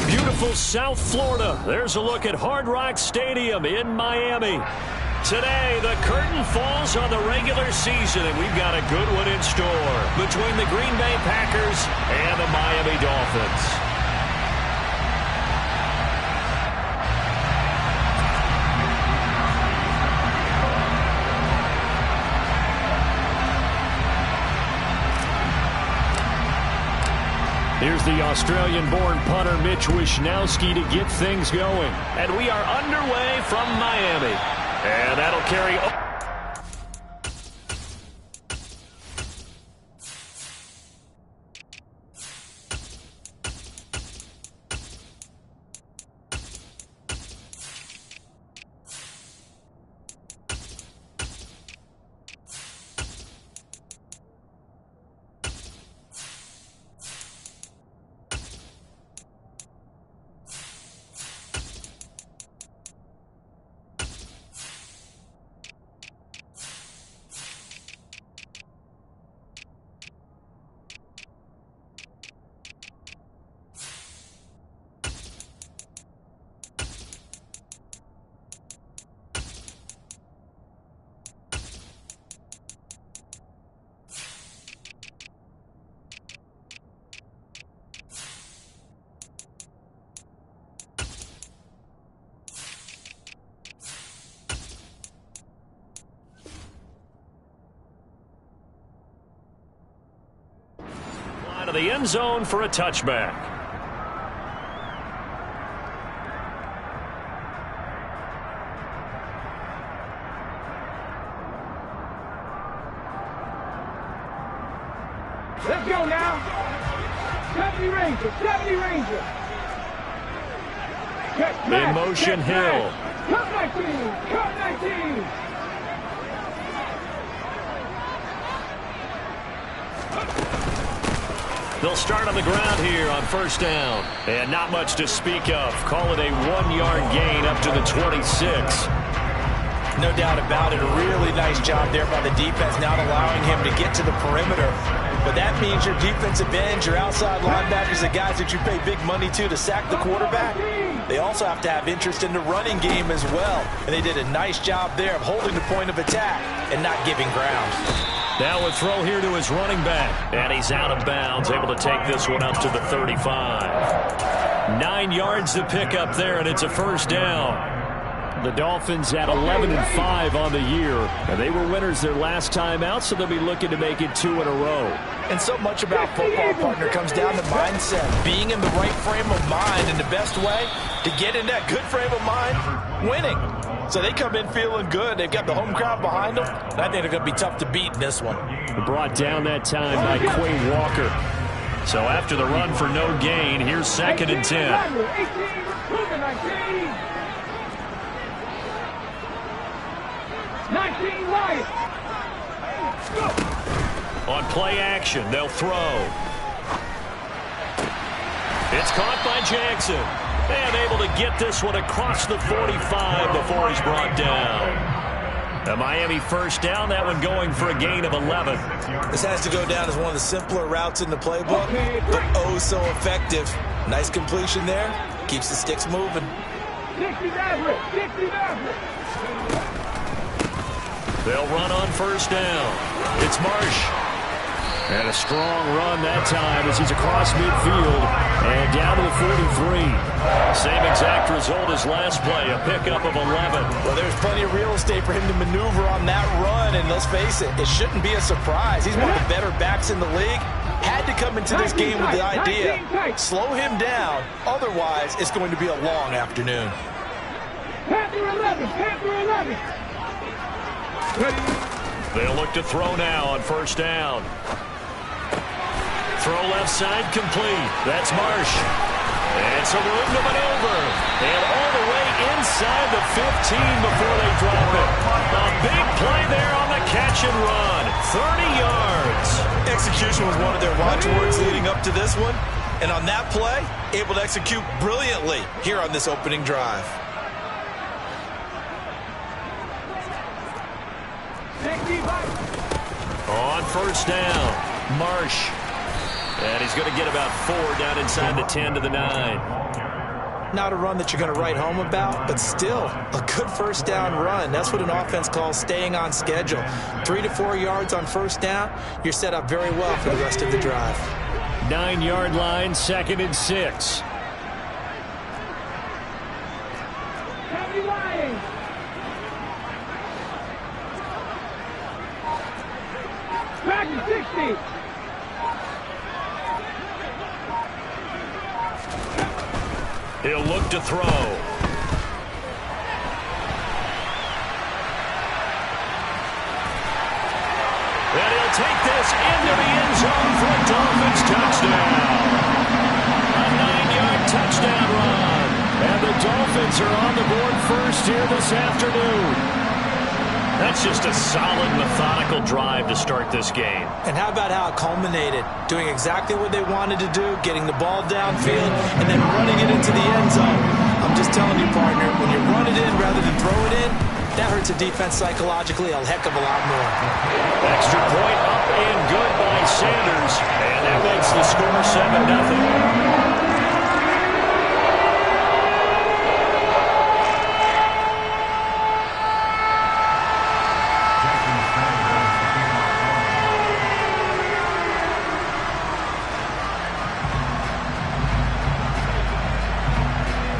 Beautiful South Florida. There's a look at Hard Rock Stadium in Miami. Today, the curtain falls on the regular season, and we've got a good one in store between the Green Bay Packers and the Miami Dolphins. Here's the Australian-born punter Mitch Wishnowsky to get things going. And we are underway from Miami. And that'll carry... to the end zone for a touchback. Let's go now. 70 Ranger, 70 Ranger. In motion, Hill. Cut 19, cut 19. They'll start on the ground here on first down. And not much to speak of. Call it a 1-yard gain up to the 26. No doubt about it. A really nice job there by the defense, not allowing him to get to the perimeter. But that means your defensive ends, your outside linebackers, the guys that you pay big money to sack the quarterback, they also have to have interest in the running game as well. And they did a nice job there of holding the point of attack and not giving ground. Now a throw here to his running back. And he's out of bounds, able to take this one up to the 35. 9 yards to pick up there, and it's a first down. The Dolphins at 11-5 on the year, and they were winners their last time out, so they'll be looking to make it 2 in a row. And so much about football, partner, comes down to mindset, being in the right frame of mind, and the best way to get in that good frame of mind, winning. So they come in feeling good. They've got the home crowd behind them, and I think they're going to be tough to beat in this one. Brought down that time by Quay Walker. So after the run for no gain, here's 2nd and 10. 19 right. On play action, they'll throw. It's caught by Jackson. And able to get this one across the 45 before he's brought down. The Miami first down, that one going for a gain of 11. This has to go down as one of the simpler routes in the playbook, but oh so effective. Nice completion there. Keeps the sticks moving. 60 average, 60 average. They'll run on first down. It's Marsh. And a strong run that time as he's across midfield and down to the 43. Same exact result as last play, a pickup of 11. Well, there's plenty of real estate for him to maneuver on that run, and let's face it, it shouldn't be a surprise. He's one of the better backs in the league. Had to come into this game with the idea, slow him down, otherwise it's going to be a long afternoon. Panther 11, Panther 11. They'll look to throw now on first down. Throw left side complete. That's Marsh. And some room to maneuver. And all the way inside the 15 before they drop it. A big play there on the catch and run. 30 yards. Execution was one of their watchwords leading up to this one. And on that play, able to execute brilliantly here on this opening drive. On first down, Marsh. And he's going to get about 4 down inside the 10 to the 9. Not a run that you're going to write home about, but still a good first down run. That's what an offense calls staying on schedule. 3 to 4 yards on first down, you're set up very well for the rest of the drive. 9-yard line, 2nd and 6. Back to 60. He'll look to throw. And he'll take this into the end zone for a Dolphins touchdown. A 9-yard touchdown run. And the Dolphins are on the board first here this afternoon. That's just a solid, methodical drive to start this game. And how about how it culminated? Doing exactly what they wanted to do, getting the ball downfield, and then running it into the end zone. I'm just telling you, partner, when you run it in rather than throw it in, that hurts a defense psychologically a heck of a lot more. Extra point up and good by Sanders. And that makes the score 7-0.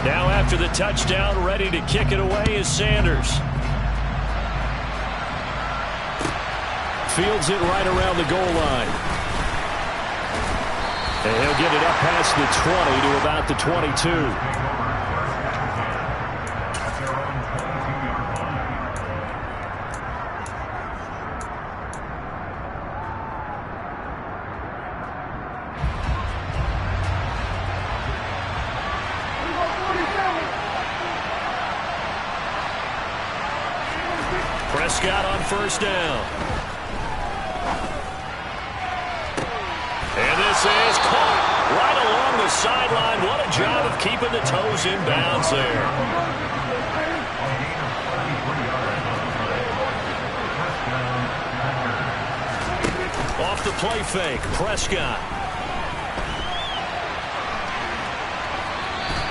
Now after the touchdown, ready to kick it away is Sanders. Fields it right around the goal line. And he'll get it up past the 20 to about the 22. Prescott on first down. And this is caught right along the sideline. What a job of keeping the toes in bounds there. Off the play fake, Prescott.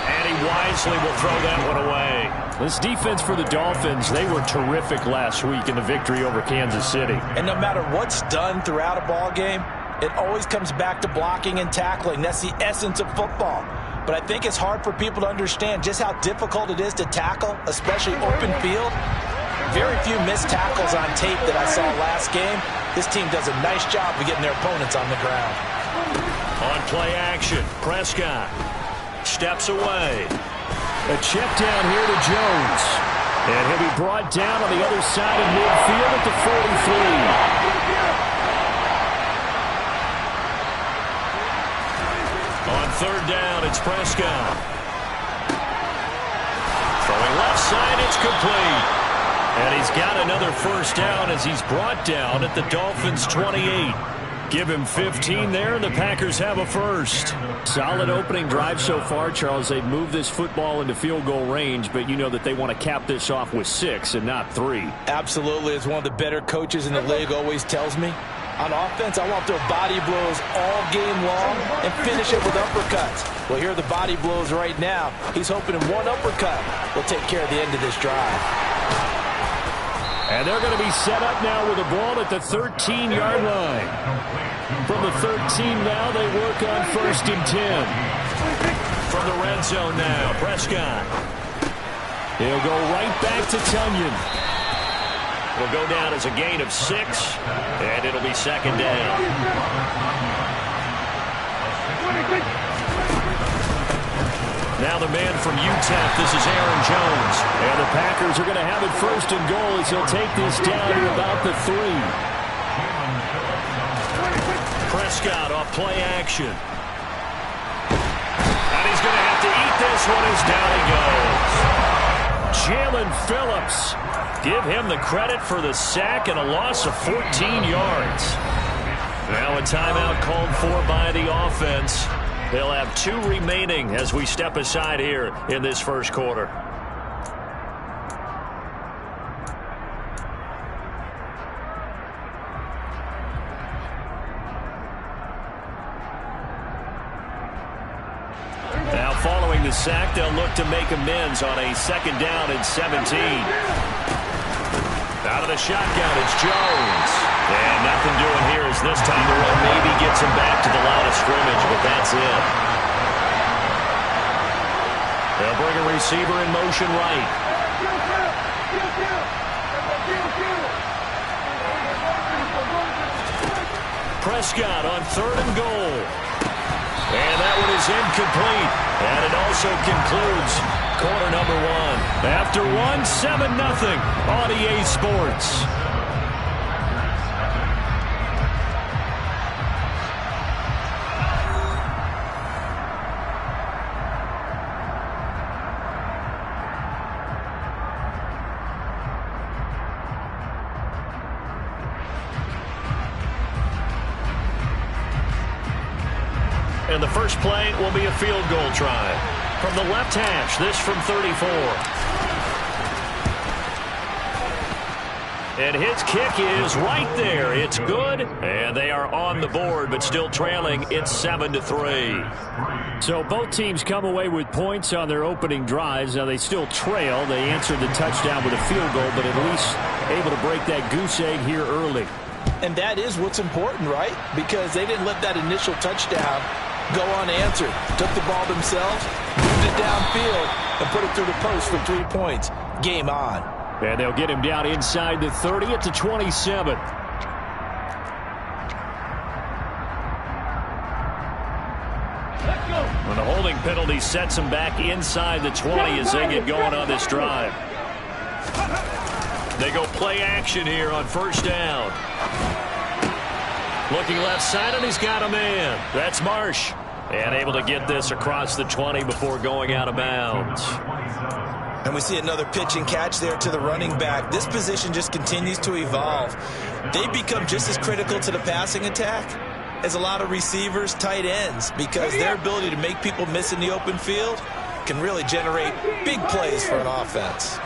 And he wisely will throw that one away. This defense for the Dolphins, they were terrific last week in the victory over Kansas City. And no matter what's done throughout a ball game, it always comes back to blocking and tackling. That's the essence of football. But I think it's hard for people to understand just how difficult it is to tackle, especially open field. Very few missed tackles on tape that I saw last game. This team does a nice job of getting their opponents on the ground. On play action, Prescott steps away. A check down here to Jones. And he'll be brought down on the other side of midfield at the 43. On third down, it's Prescott. Throwing left side, it's complete. And he's got another first down as he's brought down at the Dolphins' 28. Give him 15 there, and the Packers have a first. Solid opening drive so far, Charles. They've moved this football into field goal range, but you know that they want to cap this off with 6 and not 3. Absolutely. As one of the better coaches in the league always tells me, on offense, I want their body blows all game long and finish it with uppercuts. Well, here are the body blows right now. He's hoping in one uppercut will take care of the end of this drive. And they're going to be set up now with a ball at the 13-yard line. From the 13 now, they work on first and 10. From the red zone now, Prescott. He'll go right back to Tunyon. Will go down as a gain of 6, and it'll be second down. Now the man from UTEP, this is Aaron Jones. And the Packers are going to have it first and goal as he'll take this down to about the 3. Prescott off play action. And he's going to have to eat this one as down he goes. Jalen Phillips. Give him the credit for the sack and a loss of 14 yards. Now a timeout called for by the offense. They'll have 2 remaining as we step aside here in this first quarter. Now following the sack, they'll look to make amends on a 2nd down and 17. Out of the shotgun, it's Jones. And nothing doing here as this time the run maybe gets him back to the line of scrimmage, but that's it. They'll bring a receiver in motion right. Prescott on 3rd and goal. And that one is incomplete. And it also concludes quarter number 1. After 7-0 on EA Sports. And the first play will be a field goal try. From the left hash, this from 34. And his kick is right there. It's good. And they are on the board, but still trailing. It's 7-3. So both teams come away with points on their opening drives. Now they still trail. They answered the touchdown with a field goal, but at least able to break that goose egg here early. And that is what's important, right? Because they didn't let that initial touchdown go unanswered. Took the ball themselves, moved it downfield, and put it through the post for 3 points. Game on. And they'll get him down inside the 30 at the 27. And the holding penalty sets him back inside the 20 as they get going on this drive. They go play action here on 1st down. Looking left side, and he's got a man. That's Marsh. And able to get this across the 20 before going out of bounds. And we see another pitch and catch there to the running back. This position just continues to evolve. They become just as critical to the passing attack as a lot of receivers, tight ends, because their ability to make people miss in the open field can really generate big plays for an offense.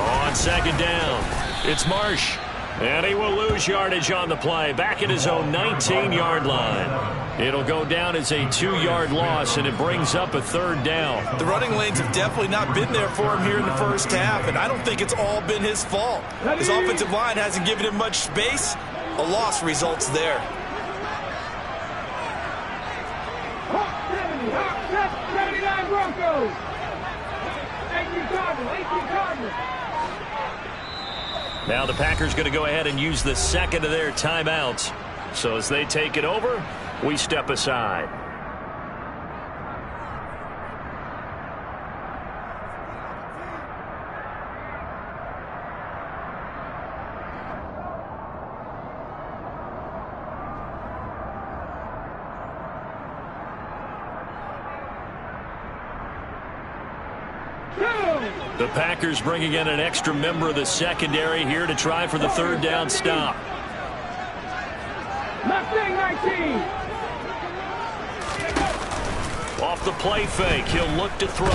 On 2nd down, it's Marsh. And he will lose yardage on the play. Back at his own 19-yard line. It'll go down as a 2-yard loss, and it brings up a 3rd down. The running lanes have definitely not been there for him here in the first half, and I don't think it's all been his fault. His offensive line hasn't given him much space. A loss results there. Hawk 70, Hawk 79 Broncos. 18 Cardinals. Now the Packers going to go ahead and use the 2nd of their timeouts. So as they take it over, we step aside. The Packers bringing in an extra member of the secondary here to try for the 3rd down stop. Mustang 19. Off the play fake, he'll look to throw.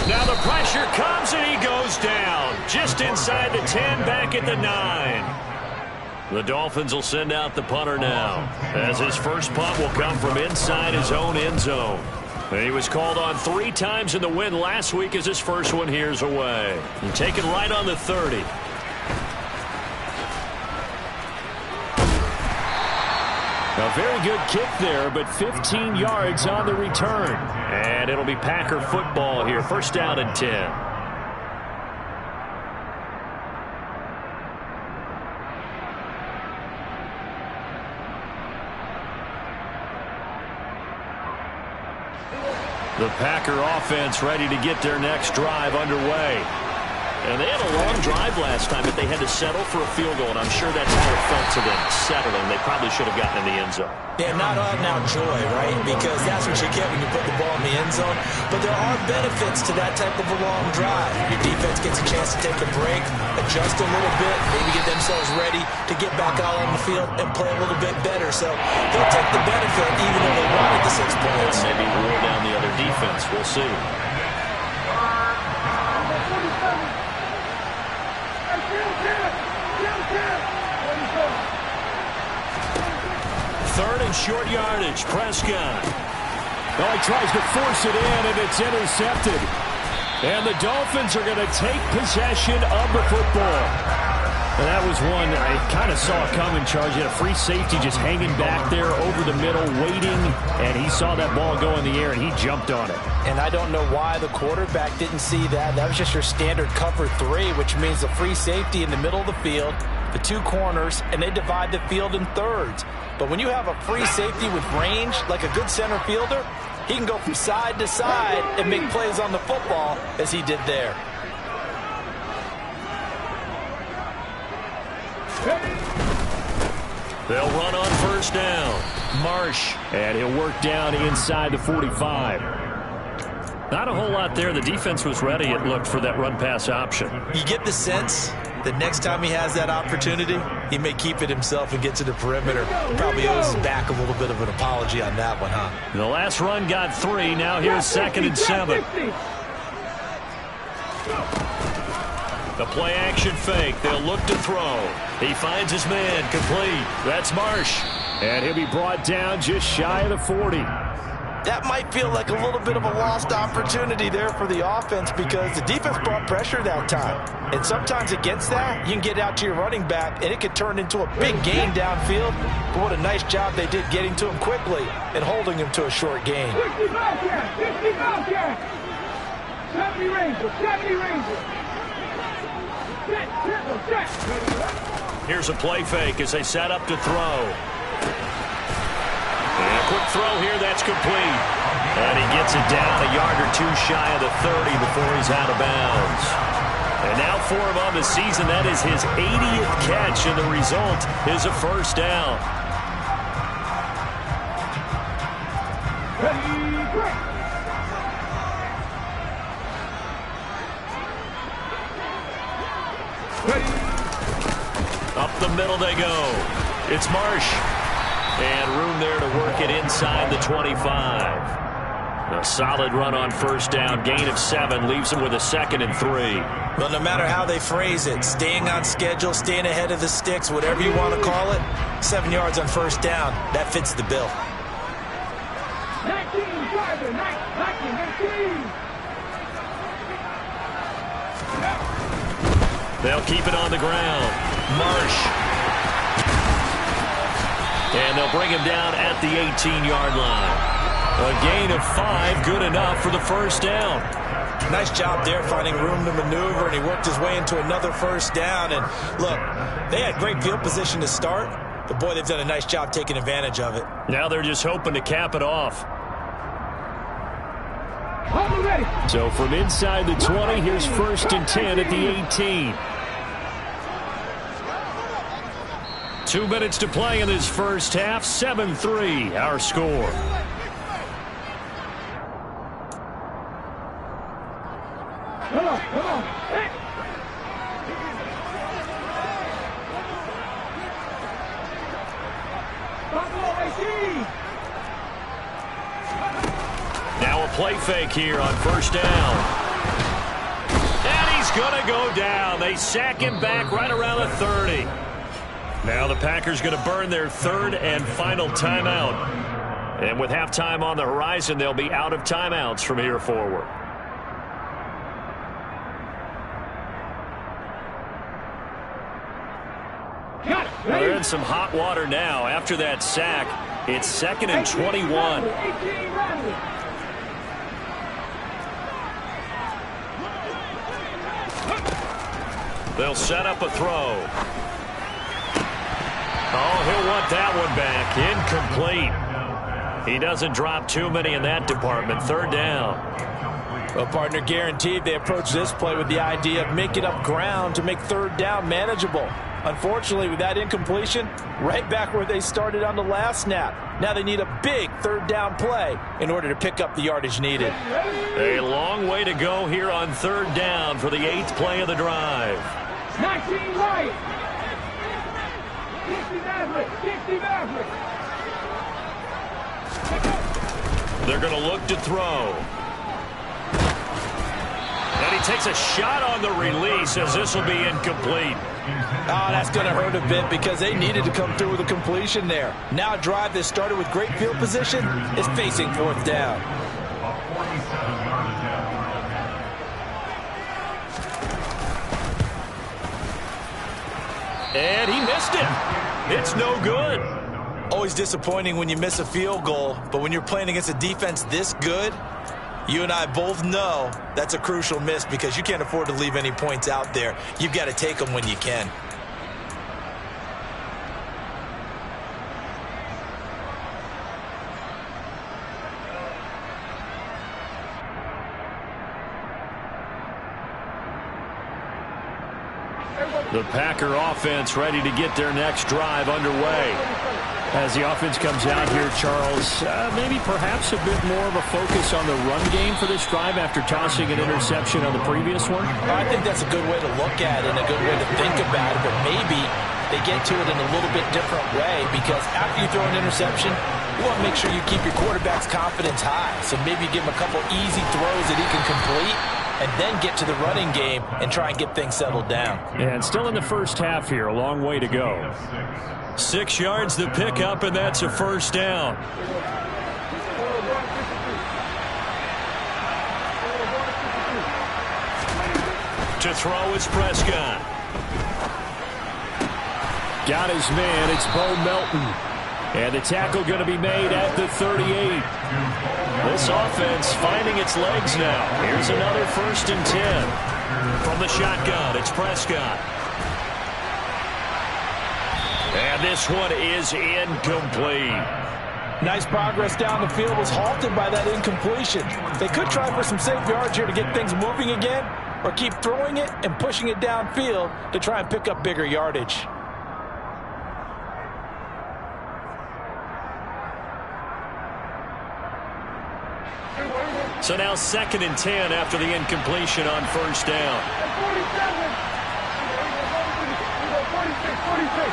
Now the pressure comes and he goes down. Just inside the 10, back at the 9. The Dolphins will send out the punter now, as his first punt will come from inside his own end zone. He was called on 3 times in the win last week as his first one here's away. And taken right on the 30. A very good kick there, but 15 yards on the return. And it'll be Packer football here. 1st down and 10. The Packer offense ready to get their next drive underway. And they had a long drive last time, but they had to settle for a field goal, and I'm sure that's how it felt to them, settling. They probably should have gotten in the end zone. Yeah, not out now joy, right? Because that's what you get when you put the ball in the end zone. But there are benefits to that type of a long drive. Your defense gets a chance to take a break, adjust a little bit, maybe get themselves ready to get back out on the field and play a little bit better. So they'll take the benefit even though they wanted the 6 points. Maybe roll down the other defense. We'll see. Third and short yardage. Prescott. Oh, he tries to force it in, and it's intercepted. And the Dolphins are going to take possession of the football. And that was one I kind of saw coming, Charge. He had a free safety just hanging back there over the middle, waiting, and he saw that ball go in the air, and he jumped on it. And I don't know why the quarterback didn't see that. That was just your standard cover 3, which means the free safety in the middle of the field, the 2 corners, and they divide the field in thirds. But when you have a free safety with range, like a good center fielder, he can go from side to side and make plays on the football as he did there. They'll run on first down. Marsh. And he'll work down inside the 45. Not a whole lot there. The defense was ready, it looked, for that run-pass option. You get the sense that next time he has that opportunity, he may keep it himself and get to the perimeter. Probably owes his back a little bit of an apology on that one, huh? The last run got 3. Now here's 2nd and 7. The play-action fake. They'll look to throw. He finds his man. Complete. That's Marsh. And he'll be brought down just shy of the 40. That might feel like a little bit of a lost opportunity there for the offense because the defense brought pressure that time. And sometimes against that, you can get out to your running back, and it could turn into a big gain downfield. But what a nice job they did getting to him quickly and holding him to a short gain. 60 Bobcats, 60 Bobcats. 70 Rangers, 70 Rangers. Here's a play fake as they set up to throw. And a quick throw here, that's complete. And he gets it down a yard or 2 shy of the 30 before he's out of bounds. And now for him on the season, that is his 80th catch, and the result is a first down. Up the middle they go. It's Marsh. And room there to work it inside the 25. A solid run on first down. Gain of 7 leaves him with a 2nd and 3. Well, no matter how they phrase it, staying on schedule, staying ahead of the sticks, whatever you want to call it, 7 yards on first down, that fits the bill. 19, driver, 19. They'll keep it on the ground. Marsh. And they'll bring him down at the 18-yard line. A gain of 5, good enough for the first down. Nice job there finding room to maneuver, and he worked his way into another first down. And look, they had great field position to start, but boy, they've done a nice job taking advantage of it. Now they're just hoping to cap it off. So from inside the 20, here's 1st and 10 at the 18. 2 minutes to play in this first half. 7-3, our score. Come on. Hey. Now a play fake here on first down. And he's going to go down. They sack him back right around the 30. Now the Packers going to burn their 3rd and final timeout. And with halftime on the horizon, they'll be out of timeouts from here forward. They're in some hot water now. After that sack, it's 2nd and 21. They'll set up a throw. Oh, he'll want that one back. Incomplete. He doesn't drop too many in that department. 3rd down. Well, partner, guaranteed they approach this play with the idea of making up ground to make third down manageable. Unfortunately, with that incompletion, right back where they started on the last snap. Now they need a big third down play in order to pick up the yardage needed. A long way to go here on third down for the 8th play of the drive. 19 right. 60 Maverick. 60 Maverick. They're going to look to throw. And he takes a shot on the release as this will be incomplete. Oh, that's going to hurt a bit because they needed to come through with a completion there. Now a drive that started with great field position is facing fourth down. And he missed it. It's no good. Always disappointing when you miss a field goal, but when you're playing against a defense this good, you and I both know that's a crucial miss because you can't afford to leave any points out there. You've got to take them when you can. The Packer offense ready to get their next drive underway. As the offense comes out here, Charles, maybe perhaps a bit more of a focus on the run game for this drive after tossing an interception on the previous one? I think that's a good way to look at it and a good way to think about it, but maybe they get to it in a little bit different way because after you throw an interception, you want to make sure you keep your quarterback's confidence high. So maybe you give him a couple easy throws that he can complete and then get to the running game and try and get things settled down. And still in the first half here, a long way to go. 6 yards to pick up, and that's a first down. To throw is Prescott. Got his man. It's Bo Melton. And the tackle going to be made at the 38. This offense finding its legs now. Here's another 1st and 10. From the shotgun, it's Prescott. And this one is incomplete. Nice progress down the field was halted by that incompletion. They could try for some safe yards here to get things moving again, or keep throwing it and pushing it downfield to try and pick up bigger yardage. So now 2nd and 10 after the incompletion on first down. 46.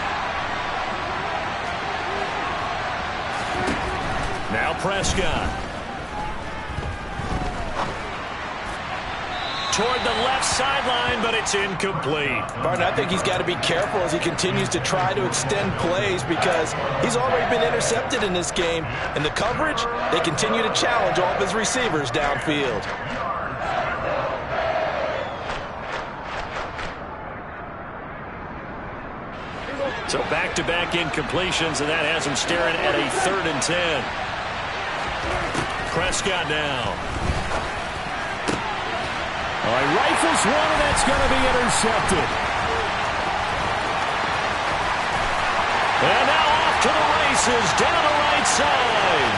Now Prescott. Toward the left sideline, but it's incomplete. Barton, I think he's got to be careful as he continues to try to extend plays because he's already been intercepted in this game. And the coverage, they continue to challenge all of his receivers downfield. So back-to-back incompletions, and that has him staring at a 3rd and 10. Prescott now. He rifles one, and that's going to be intercepted. And now off to the races, down the right side.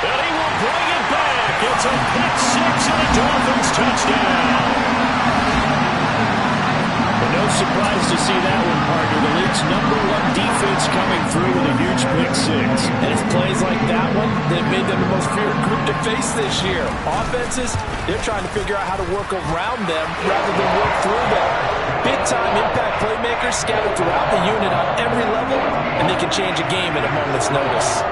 And he will bring it back. It's a pick 6 and a Dolphins touchdown. No surprise to see that one, partner. The league's #1 defense coming through with a huge pick 6. And it's plays like that one that made them the most feared group to face this year. Offenses, they're trying to figure out how to work around them rather than work through them. Big-time impact playmakers scattered throughout the unit on every level, and they can change a game at a moment's notice.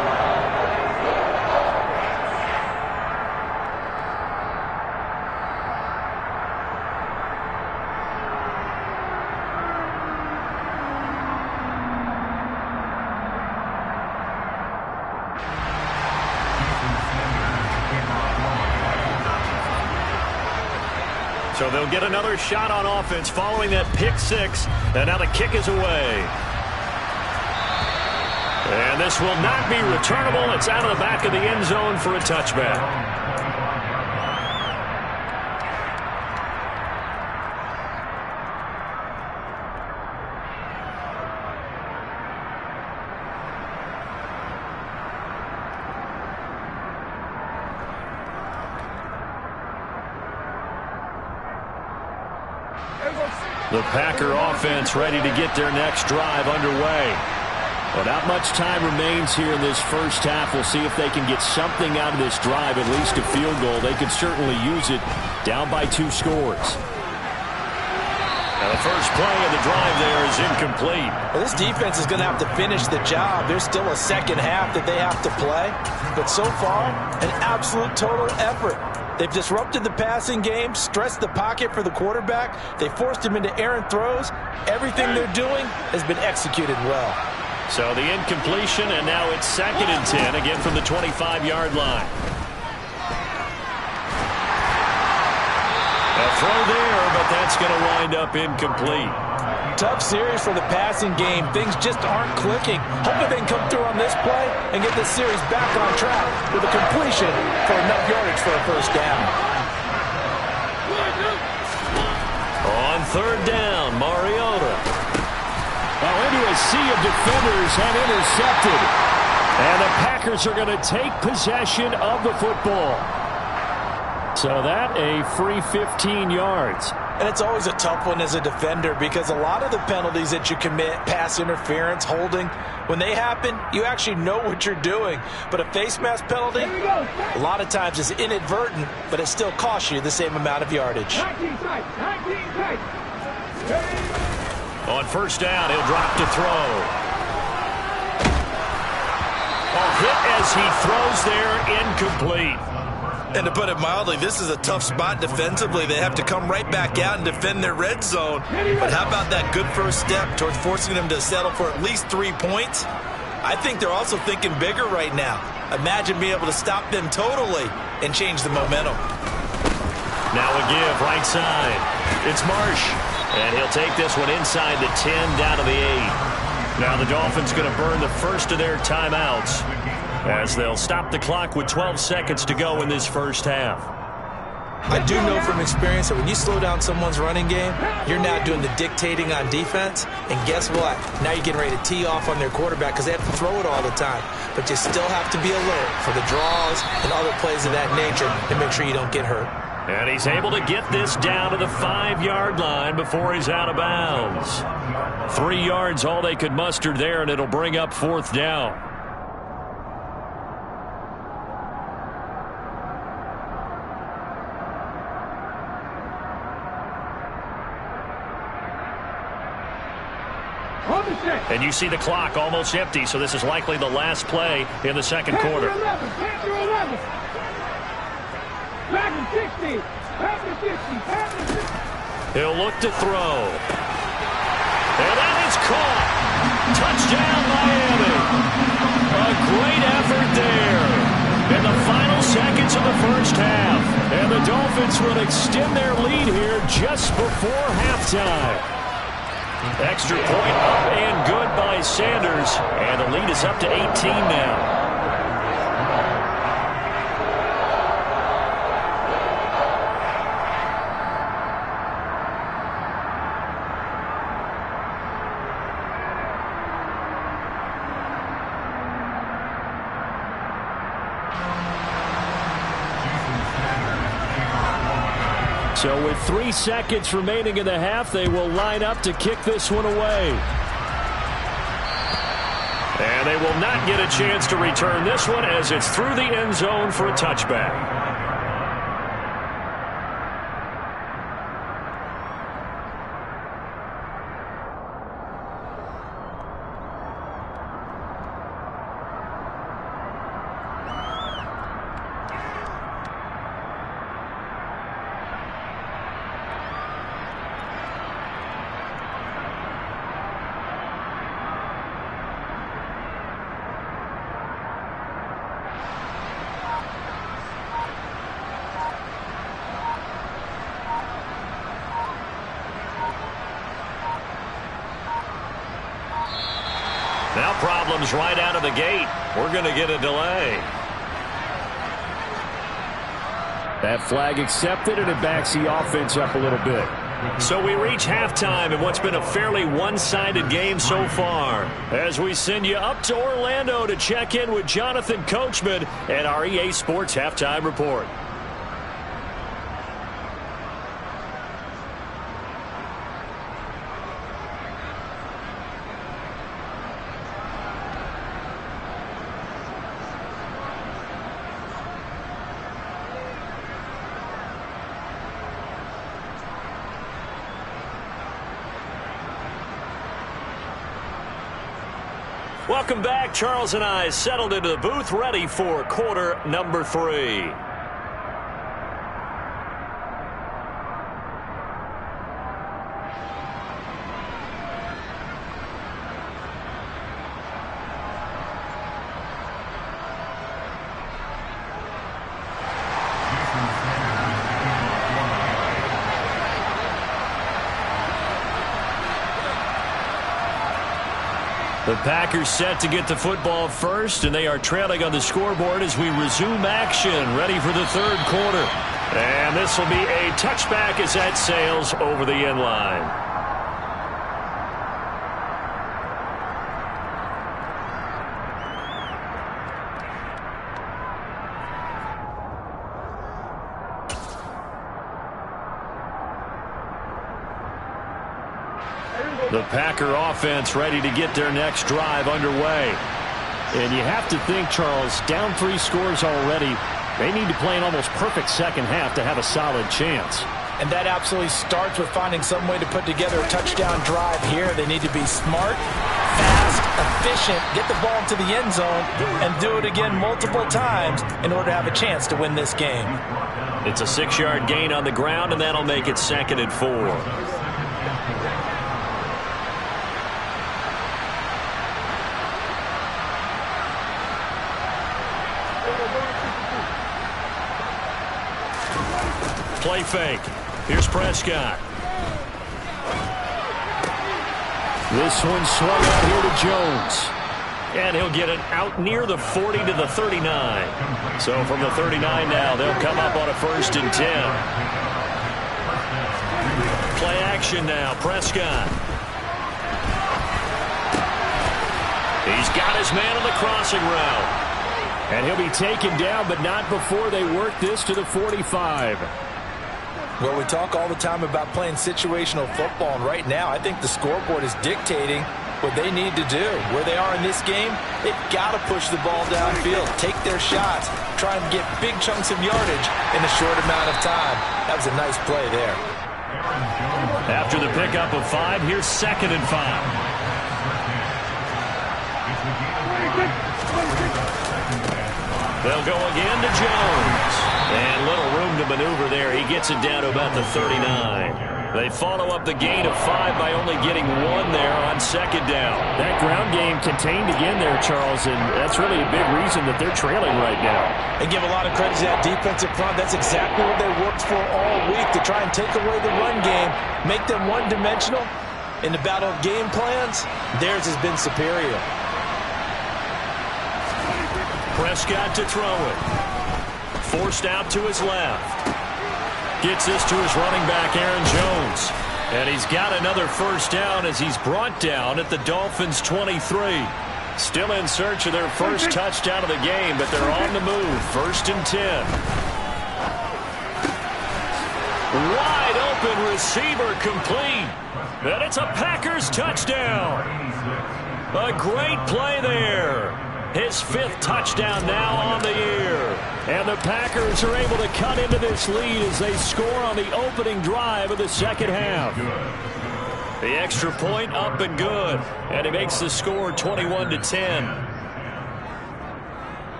So they'll get another shot on offense following that pick 6. And now the kick is away. And this will not be returnable. It's out of the back of the end zone for a touchback. The Packer offense ready to get their next drive underway. Well, not much time remains here in this first half. We'll see if they can get something out of this drive, at least a field goal. They could certainly use it, down by 2 scores. Now the first play of the drive there is incomplete. Well, this defense is going to have to finish the job. There's still a second half that they have to play. But so far, an absolute total effort. They've disrupted the passing game, stressed the pocket for the quarterback. They forced him into errant throws. Everything they're doing has been executed well. So the incompletion, and now it's 2nd and 10, again from the 25-yard line. A throw there, but that's going to wind up incomplete. Tough series for the passing game. Things just aren't clicking. Hoping they can come through on this play and get this series back on track with a completion for enough yardage for a first down. On 3rd down, Mariota. Now into a sea of defenders and intercepted. And the Packers are going to take possession of the football. So that a free 15 yards. And it's always a tough one as a defender because a lot of the penalties that you commit, pass interference, holding, when they happen, you actually know what you're doing. But a face mask penalty, a lot of times is inadvertent, but it still costs you the same amount of yardage. 19 tight. On 1st down, he'll drop to throw. A hit as he throws there, incomplete. And to put it mildly, this is a tough spot defensively. They have to come right back out and defend their red zone. But how about that good first step towards forcing them to settle for at least 3 points? I think they're also thinking bigger right now. Imagine being able to stop them totally and change the momentum. Now a give, right side. It's Marsh. And he'll take this one inside the 10, down to the 8. Now the Dolphins going to burn the first of their timeouts as they'll stop the clock with 12 seconds to go in this first half. I do know from experience that when you slow down someone's running game, you're now doing the dictating on defense. And guess what? Now you're getting ready to tee off on their quarterback because they have to throw it all the time. But you still have to be alert for the draws and other plays of that nature to make sure you don't get hurt. And he's able to get this down to the 5-yard line before he's out of bounds. 3 yards all they could muster there, and it'll bring up 4th down. And you see the clock almost empty, so this is likely the last play in the second quarter. He'll look to throw. And that is caught. Touchdown, Miami. A great effort there in the final seconds of the first half. And the Dolphins will extend their lead here just before halftime. Extra point up and good by Sanders. And the lead is up to 18 now. So with 3 seconds remaining in the half, they will line up to kick this one away. And they will not get a chance to return this one as it's through the end zone for a touchback. Now problems right out of the gate. We're going to get a delay. That flag accepted, and it backs the offense up a little bit. So we reach halftime in what's been a fairly one-sided game so far. As we send you up to Orlando to check in with Jonathan Coachman and our EA Sports Halftime Report. Welcome back. Charles and I settled into the booth, ready for quarter number 3. The Packers set to get the football first, and they are trailing on the scoreboard as we resume action, ready for the third quarter. And this will be a touchback as that sails over the end line. The Packer offense ready to get their next drive underway. And you have to think, Charles, down 3 scores already. They need to play an almost perfect second half to have a solid chance. And that absolutely starts with finding some way to put together a touchdown drive here. They need to be smart, fast, efficient, get the ball to the end zone, and do it again multiple times in order to have a chance to win this game. It's a 6-yard gain on the ground, and that'll make it 2nd and 4. Play fake. Here's Prescott. This one swung out here to Jones. And he'll get it out near the 40 to the 39. So from the 39 now, they'll come up on a 1st and 10. Play action now. Prescott. He's got his man on the crossing route. And he'll be taken down, but not before they work this to the 45. Well, we talk all the time about playing situational football, and right now I think the scoreboard is dictating what they need to do. Where they are in this game, they've got to push the ball downfield, take their shots, try and get big chunks of yardage in a short amount of time. That was a nice play there. After the pickup of 5, here's 2nd and 5. They'll go again to Jones. And little room to maneuver there. He gets it down to about the 39. They follow up the gain of 5 by only getting 1 there on 2nd down. That ground game contained again there, Charles, and that's really a big reason that they're trailing right now. They give a lot of credit to that defensive front. That's exactly what they worked for all week, to try and take away the run game, make them one-dimensional. In the battle of game plans, theirs has been superior. Prescott to throw it. Forced out to his left. Gets this to his running back, Aaron Jones. And he's got another 1st down as he's brought down at the Dolphins' 23. Still in search of their first touchdown of the game, but they're on the move. 1st and 10. Wide open receiver complete. And it's a Packers touchdown. A great play there. His 5th touchdown now on the year. And the Packers are able to cut into this lead as they score on the opening drive of the second half. The extra point up and good. And he makes the score 21-10.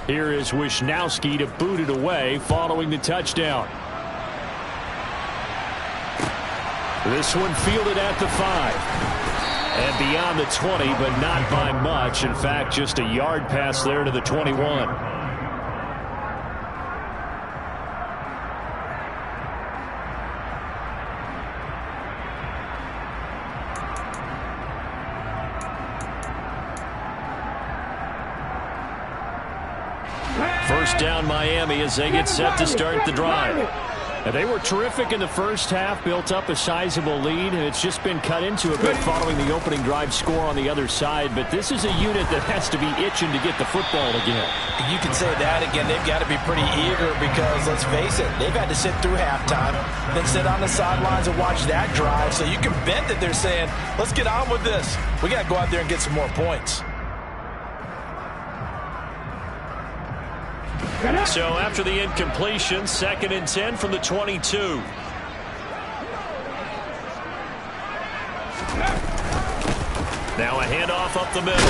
Here is Wishnowsky to boot it away following the touchdown. This one fielded at the 5. And beyond the 20, but not by much. In fact, just a yard pass there to the 21. First down Miami as they get set to start the drive. And they were terrific in the first half, built up a sizable lead, and it's just been cut into a bit following the opening drive score on the other side. But this is a unit that has to be itching to get the football again. You can say that again. They've got to be pretty eager because, let's face it, they've had to sit through halftime, then sit on the sidelines and watch that drive. So you can bet that they're saying, let's get on with this. We got to go out there and get some more points. So after the incompletion, 2nd and 10 from the 22. Now a handoff up the middle.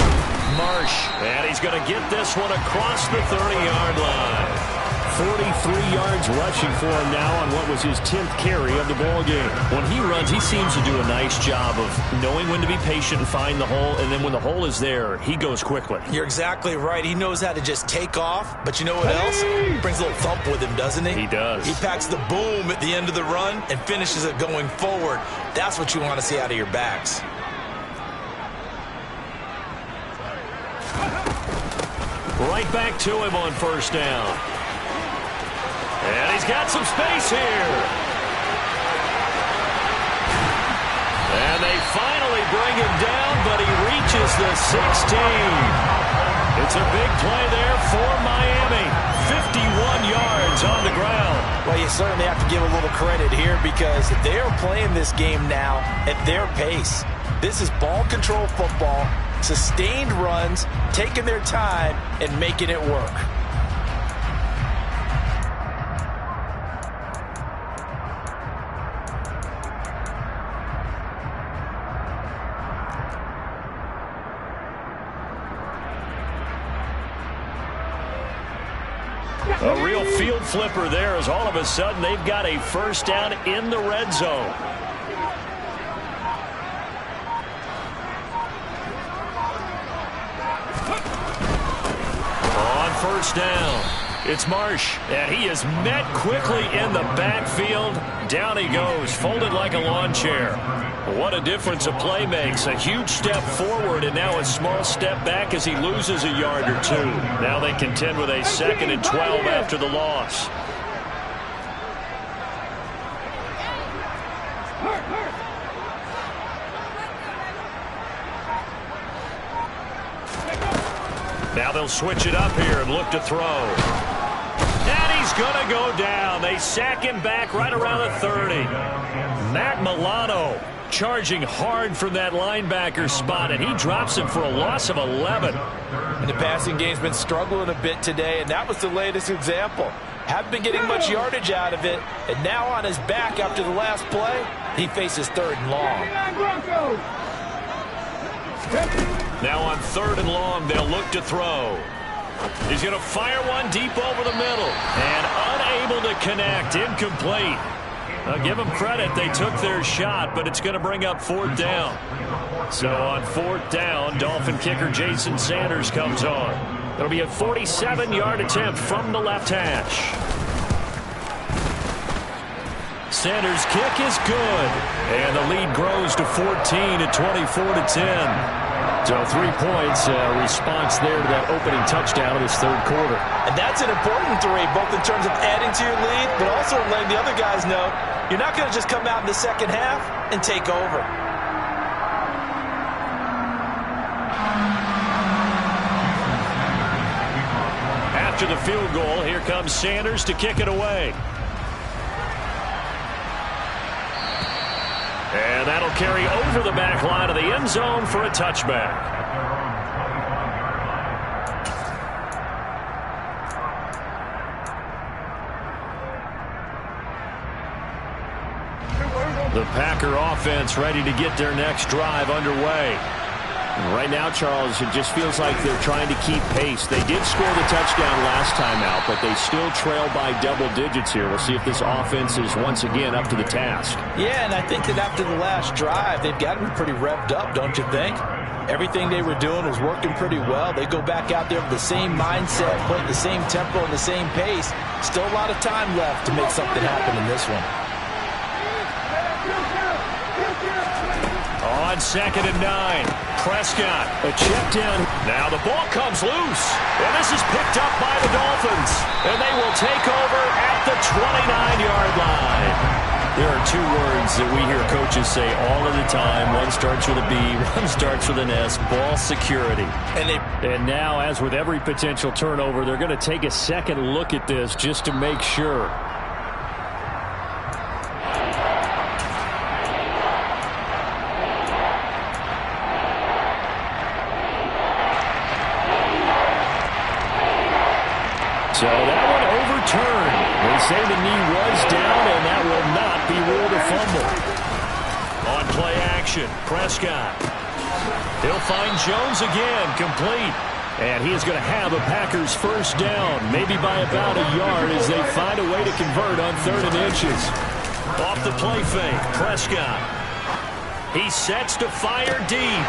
Marsh, and he's going to get this one across the 30-yard line. 43 yards rushing for him now on what was his 10th carry of the ball game. When he runs, he seems to do a nice job of knowing when to be patient and find the hole, and then when the hole is there, he goes quickly. You're exactly right. He knows how to just take off, but you know what else? He brings a little thump with him, doesn't he? He does. He packs the boom at the end of the run and finishes it going forward. That's what you want to see out of your backs. Right back to him on 1st down. And he's got some space here. And they finally bring him down, but he reaches the 16. It's a big play there for Miami. 51 yards on the ground. Well, you certainly have to give a little credit here because they are playing this game now at their pace. This is ball control football, sustained runs, taking their time, and making it work. A real field flipper there as all of a sudden they've got a 1st down in the red zone. On 1st down, it's Marsh, and he is met quickly in the backfield. Down he goes, folded like a lawn chair. What a difference a play makes. A huge step forward and now a small step back as he loses a yard or two. Now they contend with a 2nd and 12 after the loss. Now they'll switch it up here and look to throw. And he's going to go down. They sack him back right around the 30. Matt Milano charging hard from that linebacker spot, and he drops him for a loss of 11. And the passing game's been struggling a bit today, and that was the latest example. Haven't been getting much yardage out of it, and now on his back after the last play, he faces 3rd and long. Now on 3rd and long, they'll look to throw. He's going to fire one deep over the middle, and unable to connect, incomplete. Now give them credit, they took their shot, but it's going to bring up 4th down. So on 4th down, Dolphin kicker Jason Sanders comes on. It'll be a 47-yard attempt from the left hash. Sanders' kick is good, and the lead grows to 14 at 24-10. So 3 points, response there to that opening touchdown of this 3rd quarter. And that's an important 3, both in terms of adding to your lead, but also letting the other guys know you're not going to just come out in the 2nd half and take over. After the field goal, here comes Sanders to kick it away. And that'll carry over the back line of the end zone for a touchback. The Packer offense ready to get their next drive underway. Right now, Charles, it just feels like they're trying to keep pace. They did score the touchdown last time out, but they still trail by double digits here. We'll see if this offense is once again up to the task. Yeah, and I think that after the last drive, they've got to be pretty revved up, don't you think? Everything they were doing was working pretty well. They go back out there with the same mindset, playing the same tempo and the same pace. Still a lot of time left to make something happen in this one. On 2nd and 9, Prescott, a check down. Now the ball comes loose, and this is picked up by the Dolphins, and they will take over at the 29-yard line. two words that we hear coaches say all of the time. One starts with a B, one starts with an S, ball security. And now, as with every potential turnover, they're going to take a second look at this just to make sure. So that one overturned. They say the knee was down, and that will not be ruled a fumble. On play action, Prescott. He'll find Jones again, complete. And he is going to have a Packers first down, maybe by about a yard as they find a way to convert on 3rd and inches. Off the play fake, Prescott. He sets to fire deep.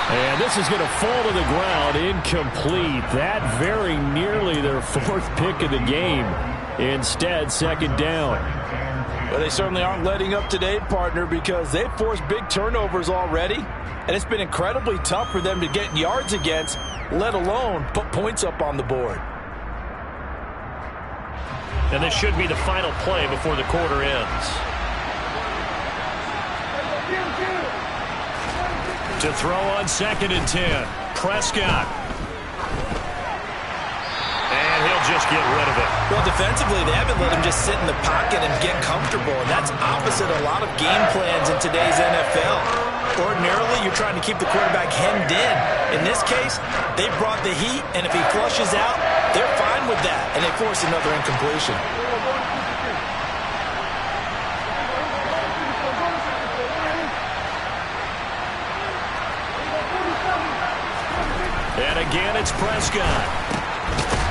And this is going to fall to the ground, incomplete. That very nearly their 4th pick of the game. Instead, 2nd down. Well, they certainly aren't letting up today, partner, because they've forced big turnovers already. And it's been incredibly tough for them to get yards against, let alone put points up on the board. And this should be the final play before the quarter ends. To throw on 2nd and 10. Prescott. And he'll just get rid of it. Well, defensively, they haven't let him just sit in the pocket and get comfortable. And that's opposite a lot of game plans in today's NFL. Ordinarily, you're trying to keep the quarterback hemmed in. In this case, they brought the heat, and if he flushes out, they're fine with that. And they force another incompletion. And again, it's Prescott.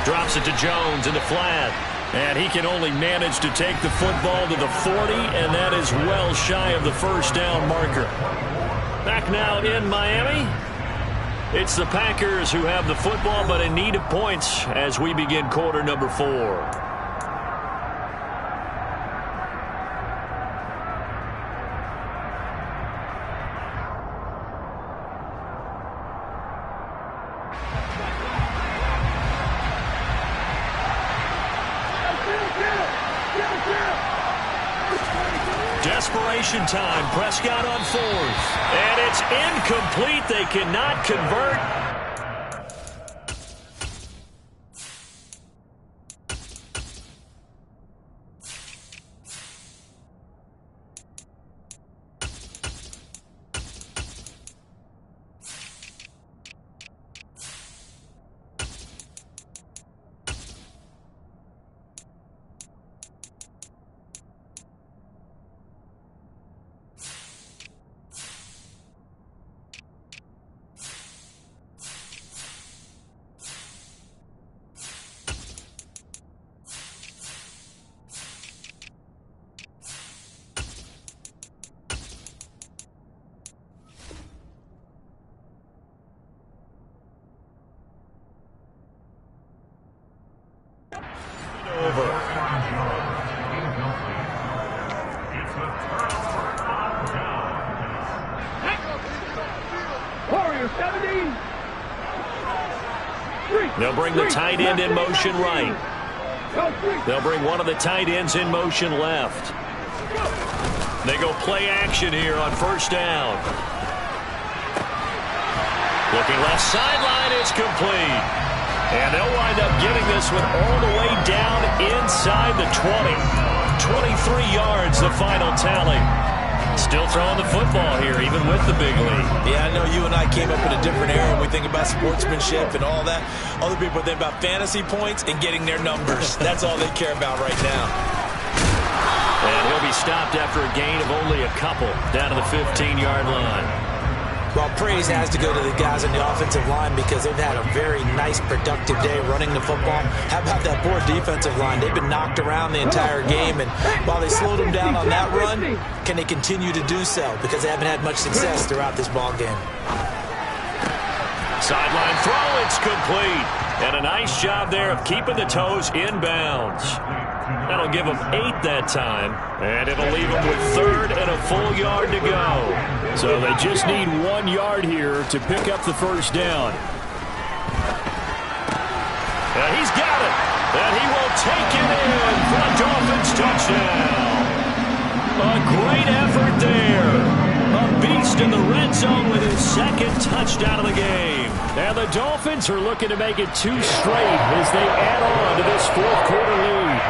Drops it to Jones in the flat. And he can only manage to take the football to the 40, and that is well shy of the first down marker. Back now in Miami. It's the Packers who have the football, but in need of points as we begin quarter number 4. Desperation time. Prescott on 4th. And it's incomplete. They cannot convert. They'll bring the tight end in motion right. They'll bring one of the tight ends in motion left. They go play action here on first down. Looking left sideline, it's complete. And they'll wind up getting this one all the way down inside the 20. 23 yards, the final tally. Still throwing the football here, even with the big lead. Yeah, I know you and I came up in a different era. We think about sportsmanship and all that. Other people think about fantasy points and getting their numbers. That's all they care about right now. And he'll be stopped after a gain of only a couple down to the 15-yard line. Well, praise has to go to the guys on the offensive line because they've had a very nice, productive day running the football. How about that poor defensive line? They've been knocked around the entire game, and while they slowed them down on that run, can they continue to do so? Because they haven't had much success throughout this ball game. Sideline throw, it's complete. And a nice job there of keeping the toes inbounds. That'll give them 8 that time, and it'll leave them with 3rd and a full yard to go. So they just need 1 yard here to pick up the first down. And he's got it. And he will take it in for a Dolphins touchdown. A A great effort there. A beast in the red zone with his second touchdown of the game. And the Dolphins are looking to make it 2 straight as they add on to this fourth quarter lead.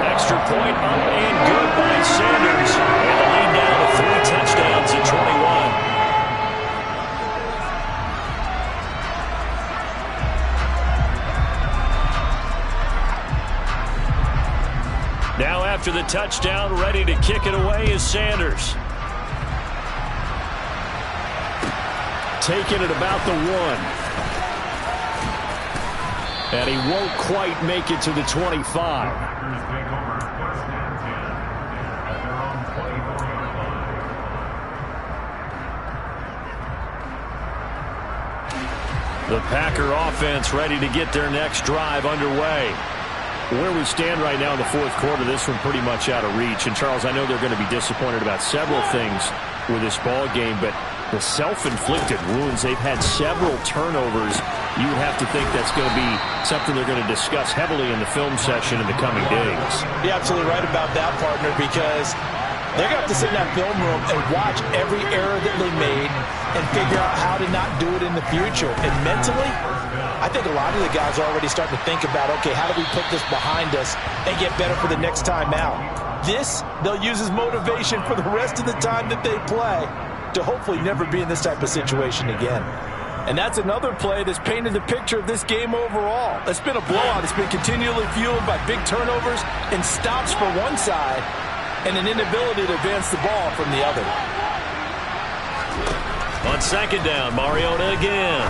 Extra point up and good by Sanders. And the lead down to 3 touchdowns at 21. Now after the touchdown, ready to kick it away is Sanders. Taking it about the 1. And he won't quite make it to the 25. The Packer offense ready to get their next drive underway. Where we stand right now in the fourth quarter, this one pretty much out of reach. And, Charles, I know they're going to be disappointed about several things with this ball game, but the self-inflicted wounds, they've had several turnovers. You would have to think that's going to be something they're going to discuss heavily in the film session in the coming days. You're absolutely right about that, partner, because they're going to have to sit in that film room and watch every error that they made and figure out how to not do it in the future. And mentally, I think a lot of the guys are already starting to think about, okay, how do we put this behind us and get better for the next time out? This, they'll use as motivation for the rest of the time that they play to hopefully never be in this type of situation again. And that's another play that's painted the picture of this game overall. It's been a blowout. It's been continually fueled by big turnovers and stops for one side and an inability to advance the ball from the other. On second down, Mariota again.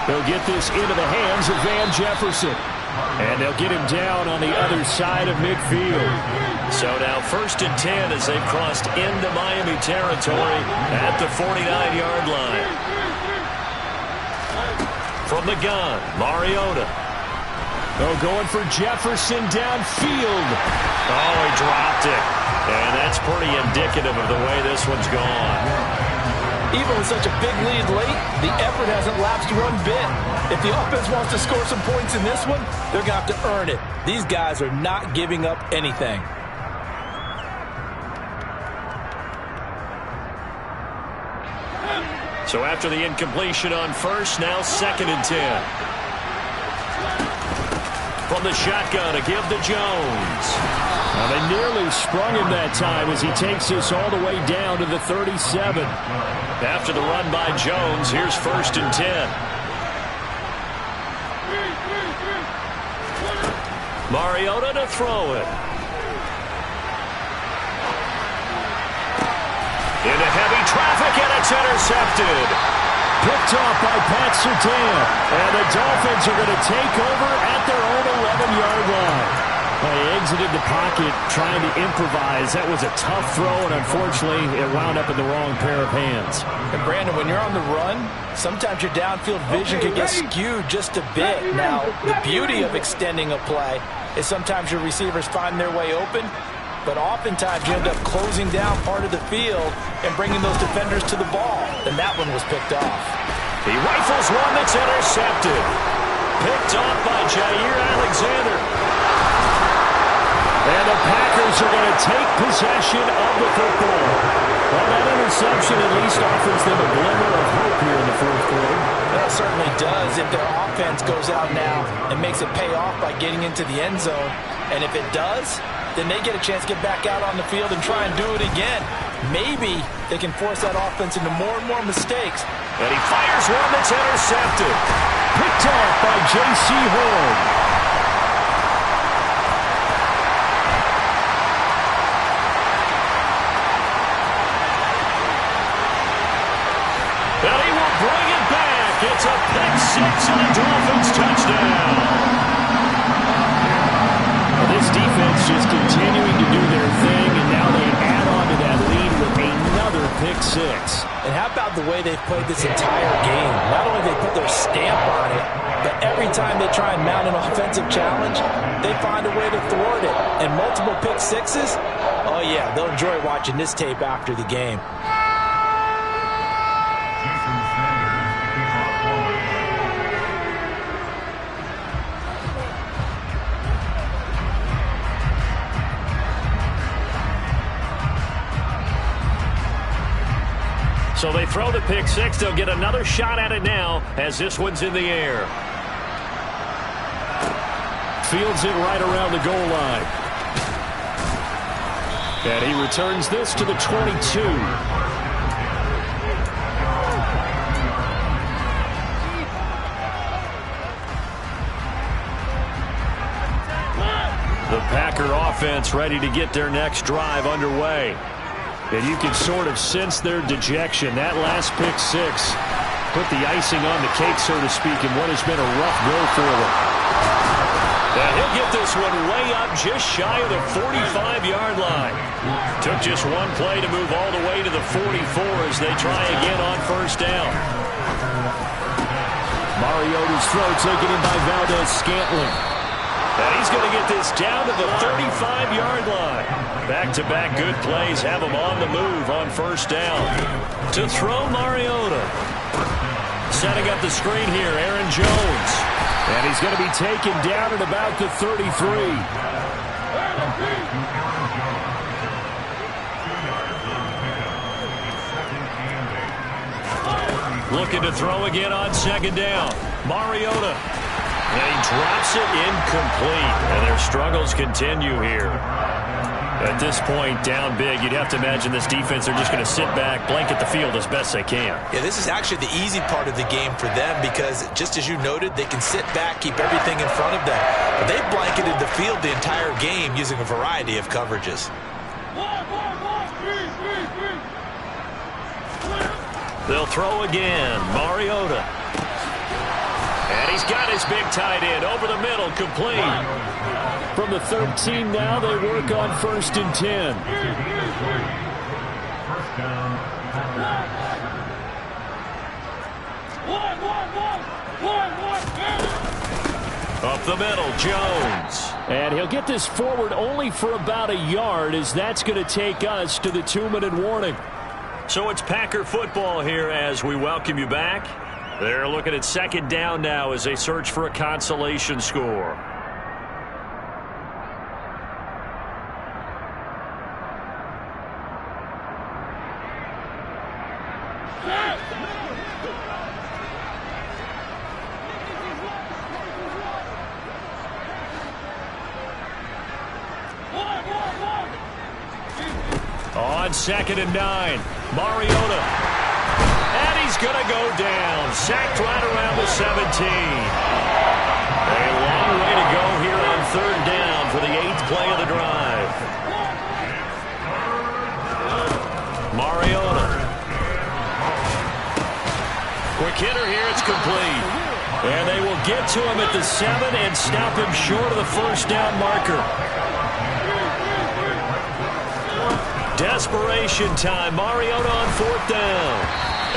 They'll get this into the hands of Van Jefferson. And they'll get him down on the other side of midfield. So now 1st and 10 as they've crossed into Miami territory at the 49-yard line. From the gun, Mariota. Oh, going for Jefferson downfield. Oh, he dropped it. And that's pretty indicative of the way this one's gone. Even with such a big lead late, the effort hasn't lapsed one bit. If the offense wants to score some points in this one, they're going to have to earn it. These guys are not giving up anything. So after the incompletion on first, now 2nd and 10. From the shotgun to give to Jones. Well, they nearly sprung him that time as he takes this all the way down to the 37. After the run by Jones, here's 1st and 10. Mariota to throw it. Into heavy traffic, and it's intercepted. Picked off by Pat Surtain. And the Dolphins are going to take over at their own 11-yard line. Well, he exited the pocket trying to improvise. That was a tough throw, and unfortunately, it wound up in the wrong pair of hands. And Brandon, when you're on the run, sometimes your downfield vision can get skewed just a bit. Now, the beauty of extending a play is sometimes your receivers find their way open, but oftentimes you end up closing down part of the field and bringing those defenders to the ball. And that one was picked off. He rifles one that's intercepted. Picked off by Jair Alexander. And the Packers are going to take possession of the football. Well, that interception at least offers them a glimmer of hope here in the fourth quarter. That certainly does if their offense goes out now and makes it pay off by getting into the end zone. And if it does, then they get a chance to get back out on the field and try and do it again. Maybe they can force that offense into more and more mistakes. And he fires one that's intercepted. Picked off by J.C. Horn. And he will bring it back. It's a pick six and a Dolphins touchdown. Well, this defense just continuing to do their thing, and now they add on to that lead with another pick six. And how about the way they've played this entire game? Not only they put their stamp on it, but every time they try and mount an offensive challenge, they find a way to thwart it. And multiple pick sixes, oh yeah, they'll enjoy watching this tape after the game. So they throw the pick six. They'll get another shot at it now as this one's in the air. Fields it right around the goal line. And he returns this to the 22. The Packer offense ready to get their next drive underway. And you can sort of sense their dejection. That last pick six put the icing on the cake, so to speak, in what has been a rough go for them. And he'll get this one way up just shy of the 45-yard line. Took just one play to move all the way to the 44 as they try again on first down. Mariota's throw taken in by Valdez-Scantling. And he's going to get this down to the 35-yard line. Back-to-back good plays have him on the move on first down. To throw Mariota. Setting up the screen here, Aaron Jones. And he's going to be taken down at about the 33. Looking to throw again on second down. Mariota. And he drops it incomplete. And their struggles continue here. At this point, down big, you'd have to imagine this defense, they're just going to sit back, blanket the field as best they can. Yeah, this is actually the easy part of the game for them because, just as you noted, they can sit back, keep everything in front of them. But they've blanketed the field the entire game using a variety of coverages. They'll throw again. Mariota. And he's got his big tight end over the middle, complete. From the 13 now, they work on 1st and 10. Up the middle, Jones. And he'll get this forward only for about a yard, as that's going to take us to the 2-minute warning. So it's Packer football here as we welcome you back. They're looking at second down now as they search for a consolation score. On 2nd and 9, Mariota. And he's going to go down. Sacked right around the 17. A long way to go here on 3rd down for the 8th play of the drive. Mariota. Quick hitter here, it's complete. And they will get to him at the 7 and stop him short of the 1st down marker. Desperation time. Mariota on 4th down.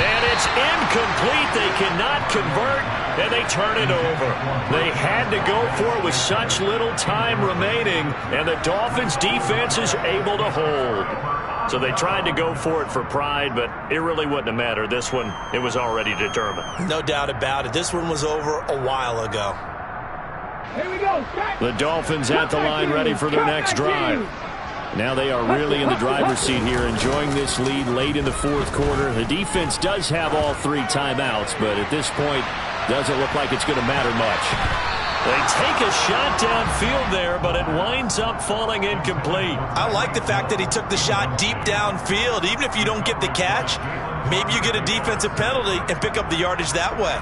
And it's incomplete. They cannot convert, and they turn it over. They had to go for it with such little time remaining, and the Dolphins' defense is able to hold. So they tried to go for it for pride, but it really wouldn't have mattered. This one, it was already determined. No doubt about it. This one was over a while ago. Here we go. The Dolphins at the line ready for their next drive. Now they are really in the driver's seat here, enjoying this lead late in the 4th quarter. The defense does have all 3 timeouts, but at this point, doesn't look like it's going to matter much. They take a shot downfield there, but it winds up falling incomplete. I like the fact that he took the shot deep downfield. Even if you don't get the catch, maybe you get a defensive penalty and pick up the yardage that way.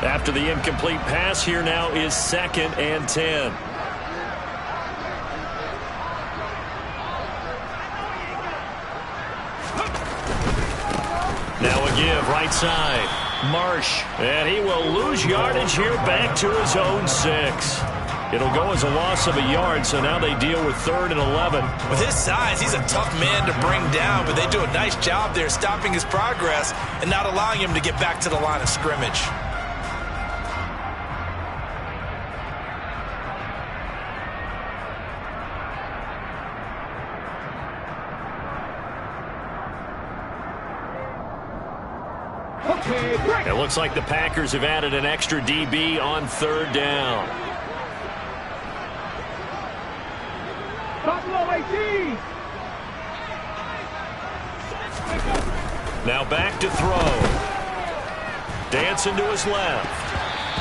After the incomplete pass, here now is 2nd and 10. Now a give right side. Marsh. And he will lose yardage here back to his own 6. It'll go as a loss of a yard, so now they deal with 3rd and 11. With his size, he's a tough man to bring down, but they do a nice job there stopping his progress and not allowing him to get back to the line of scrimmage. It looks like the Packers have added an extra DB on 3rd down. Buffalo 18. Now back to throw. Dancing to his left.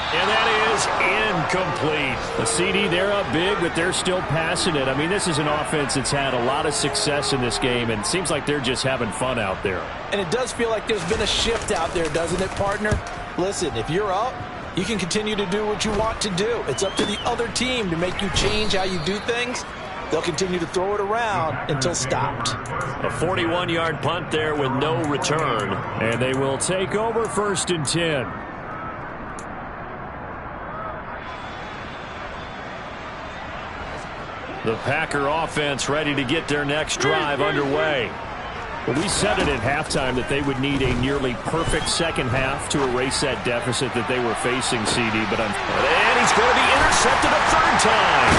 And that is incomplete. A CD, they're up big, but they're still passing it. I mean, this is an offense that's had a lot of success in this game, and it seems like they're just having fun out there. And it does feel like there's been a shift out there, doesn't it, partner? Listen, if you're up, you can continue to do what you want to do. It's up to the other team to make you change how you do things. They'll continue to throw it around until stopped. A 41-yard punt there with no return. And they will take over 1st and 10. The Packer offense ready to get their next drive underway. Well, we said it at halftime that they would need a nearly perfect second half to erase that deficit that they were facing, CD. And he's going to be intercepted a 3rd time.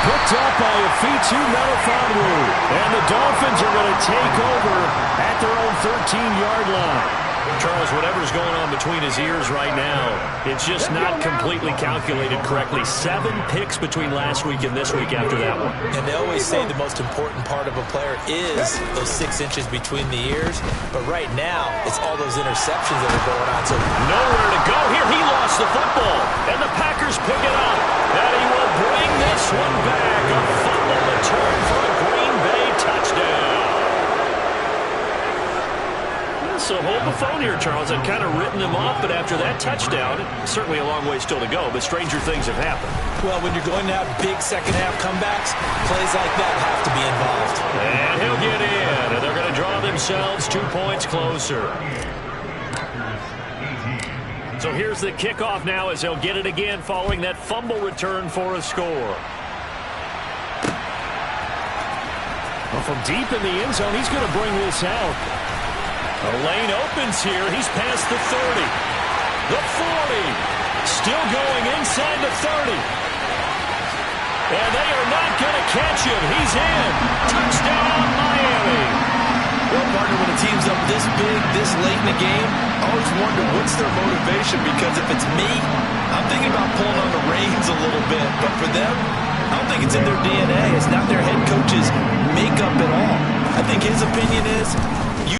Picked up by Afitu Melifonwu. And the Dolphins are going to take over at their own 13-yard line. Charles, whatever's going on between his ears right now, it's just not completely calculated correctly. 7 picks between last week and this week after that one. And they always say the most important part of a player is those 6 inches between the ears. But right now, it's all those interceptions that are going on. So nowhere to go here. He lost the football. And the Packers pick it up. And he will bring this one back. A fumble return for a Green Bay touchdown. So hold the phone here, Charles. I've kind of written them off, but after that touchdown, certainly a long way still to go, but stranger things have happened. Well, when you're going to have big second-half comebacks, plays like that have to be involved. And he'll get in, and they're going to draw themselves 2 points closer. So here's the kickoff now as they'll get it again following that fumble return for a score. Well, from deep in the end zone, he's going to bring this out. The lane opens here. He's past the 30. The 40. Still going inside the 30. And they are not going to catch him. He's in. Touchdown, Miami. Well, partner, when a team's up this big, this late in the game, I always wonder what's their motivation, because if it's me, I'm thinking about pulling on the reins a little bit. But for them, I don't think it's in their DNA. It's not their head coach's makeup at all. I think his opinion is,